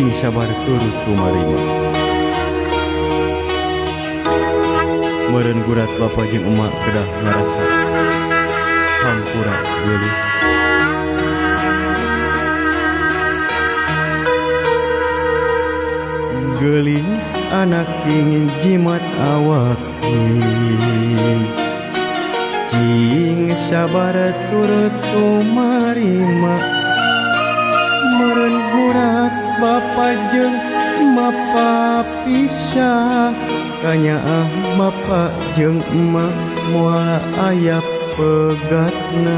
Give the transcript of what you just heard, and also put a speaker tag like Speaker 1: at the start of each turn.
Speaker 1: sing sabar turut kumarima. Meureun gurat bapa jeung emak kedah ngarasa hampura geulih. Geuling anak king jimat awak cing sabar turut kumarima. Meureun gurat bapa jeung mapa pisah kanyaah bapa jeung emak moal aya pegatna.